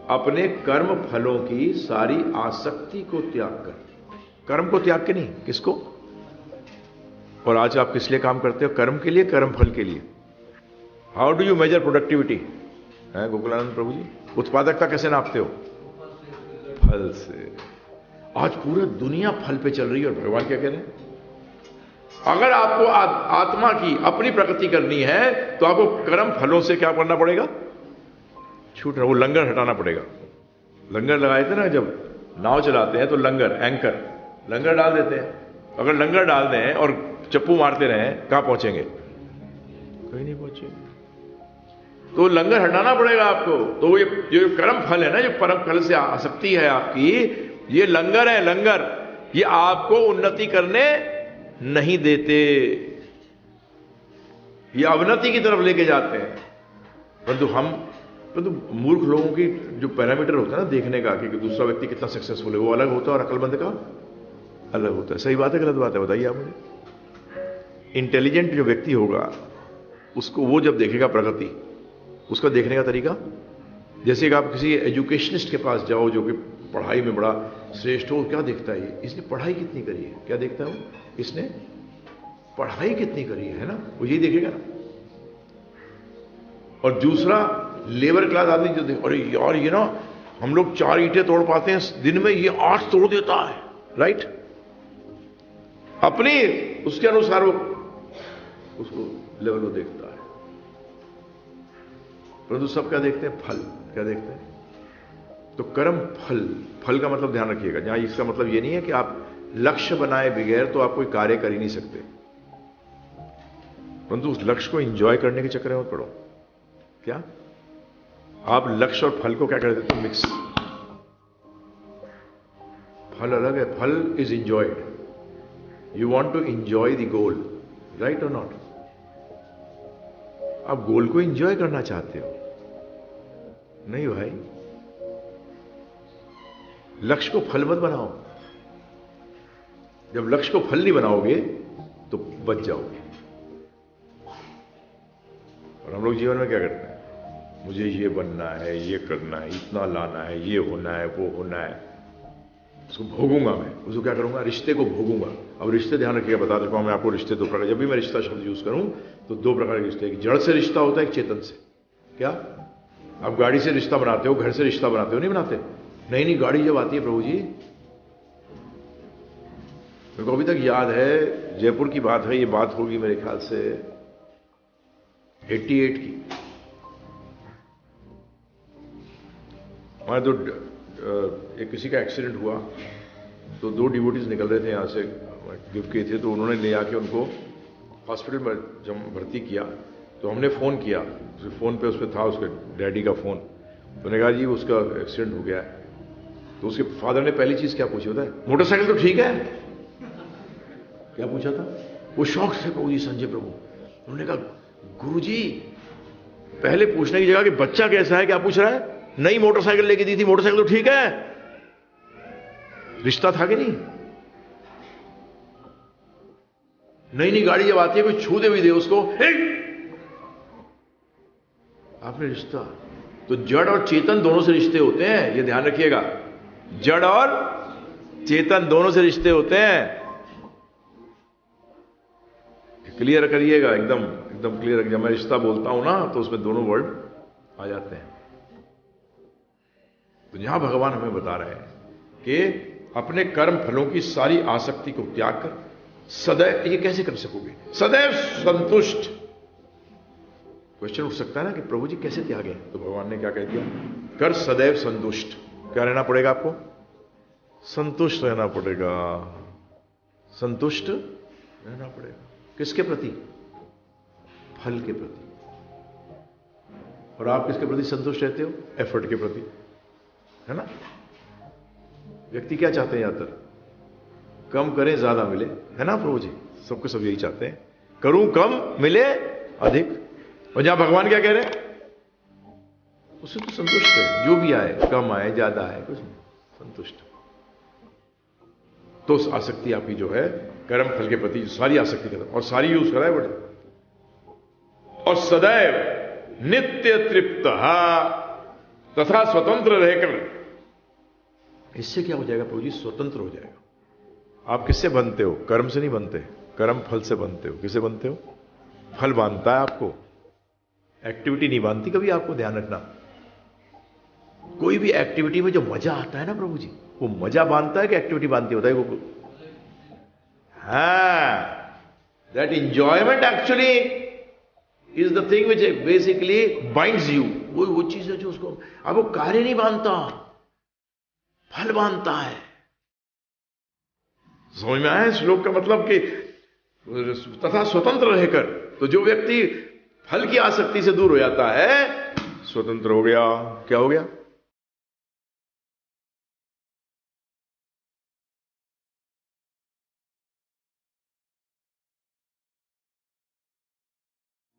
अपने कर्म फलों की सारी आसक्ति को त्याग कर। कर्म को त्याग के नहीं, किसको? और आज आप किस लिए काम करते हो? कर्म के लिए, कर्म फल के लिए। How do you measure productivity? है गोकुलानंद प्रभु जी, उत्पादकता कैसे नापते हो? फल से। आज पूरी दुनिया फल पे चल रही है और भगवान क्या कह रहे हैं? अगर आपको आत्मा की अपनी प्रगति करनी है तो आपको कर्म फलों से क्या करना पड़ेगा? छूट रहा, वो लंगर हटाना पड़ेगा। लंगर लगाए थे ना, जब नाव चलाते हैं तो लंगर, एंकर, लंगर डाल देते हैं। अगर लंगर डाल दें और चप्पू मारते रहें, कहां पहुंचेंगे? कहीं नहीं पहुंचेंगे। तो लंगर हटाना पड़ेगा आपको। तो ये जो कर्म फल है ना, जो परम फल से आसक्ति है आपकी, ये लंगर है, लंगर। ये आपको उन्नति करने नहीं देते, ये अवनति की तरफ लेके जाते हैं। परंतु मूर्ख लोगों की जो पैरामीटर होता है ना देखने का कि दूसरा व्यक्ति कितना सक्सेसफुल है, वो अलग होता है और अकलमंद का अलग होता है। सही बात है, गलत बात है? बताइए आप मुझे। इंटेलिजेंट जो व्यक्ति होगा उसको, वो जब देखेगा प्रगति, उसका देखने का तरीका, जैसे कि आप किसी एजुकेशनिस्ट के पास जाओ जो कि पढ़ाई में बड़ा श्रेष्ठ हो, क्या देखता है? इसने पढ़ाई कितनी करी है? क्या देखता है वो? इसने पढ़ाई कितनी करी है ना, वो यही देखेगा ना। और दूसरा लेबर क्लास आदमी जो देख, अरे यार ये ना, हम लोग 4 ईंटें तोड़ पाते हैं दिन में, ये 8 तोड़ देता है, राइट? अपनी उसके अनुसार वो उसको लेवल वो देखता है। परंतु सब क्या देखते हैं? फल। क्या देखते हैं? तो कर्म फल, फल का मतलब ध्यान रखिएगा, जहां इसका मतलब ये नहीं है कि आप लक्ष्य बनाए बगैर तो आप कोई कार्य कर ही नहीं सकते, परंतु उस लक्ष्य को एंजॉय करने के चक्कर में मत पड़ो। क्या आप लक्ष्य और फल को क्या कर देते हो? मिक्स। फल अलग है, फल is enjoyed. You want to enjoy the goal, right और नॉट? आप गोल को एंजॉय करना चाहते हो? नहीं भाई, लक्ष्य को फल मत बनाओ। जब लक्ष्य को फल नहीं बनाओगे तो बच जाओगे। और हम लोग जीवन में क्या करते हैं? मुझे ये बनना है, ये करना है, इतना लाना है, ये होना है, वो होना है, उसको भोगूंगा मैं, उसको क्या करूंगा? रिश्ते को भोगूंगा। अब रिश्ते ध्यान रखिएगा, बता देता हूं मैं आपको। रिश्ते 2 प्रकार, जब भी मैं रिश्ता शब्द यूज करूं तो 2 प्रकार के रिश्ते, एक जड़ से रिश्ता होता है, एक चेतन से। क्या आप गाड़ी से रिश्ता बनाते हो, घर से रिश्ता बनाते हो? नहीं बनाते। नहीं, गाड़ी जब आती है प्रभु जी, मेरे को अभी तक याद है, जयपुर की बात है, ये बात होगी मेरे ख्याल से 88 की। वहां तो एक किसी का एक्सीडेंट हुआ, तो 2 डिवोटीज निकल रहे थे यहां से, गिफ्ट किए थे, तो उन्होंने ले आके उनको हॉस्पिटल में जब भर्ती किया, तो हमने फोन किया, फोन पे उस पर था उसके डैडी का फोन, तो उन्होंने कहा जी उसका एक्सीडेंट हो गया है। तो उसके फादर ने पहली चीज क्या पूछी होता है? मोटरसाइकिल तो ठीक है? क्या पूछा था? वो शौक से प्रभु जी, संजय प्रभु। उन्होंने कहा गुरुजी, पहले पूछने की जगह कि बच्चा कैसा है, क्या पूछ रहा है? नई मोटरसाइकिल लेके दी थी, मोटरसाइकिल तो ठीक है? रिश्ता था कि नहीं? नई गाड़ी जब आती है, कोई छू दे भी दे उसको, आपने रिश्ता। तो जड़ और चेतन दोनों से रिश्ते होते हैं, ये ध्यान रखिएगा। जड़ और चेतन दोनों से रिश्ते होते हैं, क्लियर करिएगा, एकदम एकदम क्लियर। जब मैं रिश्ता बोलता हूं ना तो उसमें दोनों वर्ड आ जाते हैं। तो यहां भगवान हमें बता रहे हैं कि अपने कर्म फलों की सारी आसक्ति को त्याग कर सदैव, ये कैसे कर सकोगे? सदैव संतुष्ट। क्वेश्चन उठ सकता है ना कि प्रभु जी कैसे त्यागे? तो भगवान ने क्या कह दिया? कर सदैव संतुष्ट। क्या रहना पड़ेगा आपको? संतुष्ट रहना पड़ेगा। संतुष्ट रहना पड़ेगा। किसके प्रति? फल के प्रति। और आप किसके प्रति संतुष्ट रहते हो? एफर्ट के प्रति, है ना? व्यक्ति क्या चाहते हैं ज्यादातर? कम करें ज्यादा मिले, है ना प्रभु जी? सबको सब यही चाहते हैं, करूं कम मिले अधिक। और जहां भगवान क्या कह रहे हैं? उससे तो संतुष्ट है, जो भी आए, कम आए ज्यादा आए, कुछ नहीं, संतुष्ट। तो उस आसक्ति आपकी जो है कर्म फल के प्रति, सारी आसक्ति खत्म। और सारी यूज करा है बड़े। और सदैव नित्य तृप्त, तथा स्वतंत्र रहकर, इससे क्या हो जाएगा प्रभु जी? स्वतंत्र हो जाएगा। आप किससे बनते हो? कर्म से नहीं बनते, कर्म फल से बनते हो। किससे बनते हो? फल बांधता है आपको, एक्टिविटी नहीं बांधती कभी। आपको ध्यान रखना, कोई भी एक्टिविटी में जो मजा आता है ना प्रभु जी, वो मजा बांधता है कि एक्टिविटी बांधती होता है वो? हाँ, that enjoyment actually is the thing which basically binds you. वो चीज है जो उसको, अब वो कार्य नहीं बांधता, फल बांधता है। समझ में आया श्लोक का मतलब? कि तथा स्वतंत्र रहकर, तो जो व्यक्ति फल की आसक्ति से दूर हो जाता है, स्वतंत्र हो गया। क्या हो गया?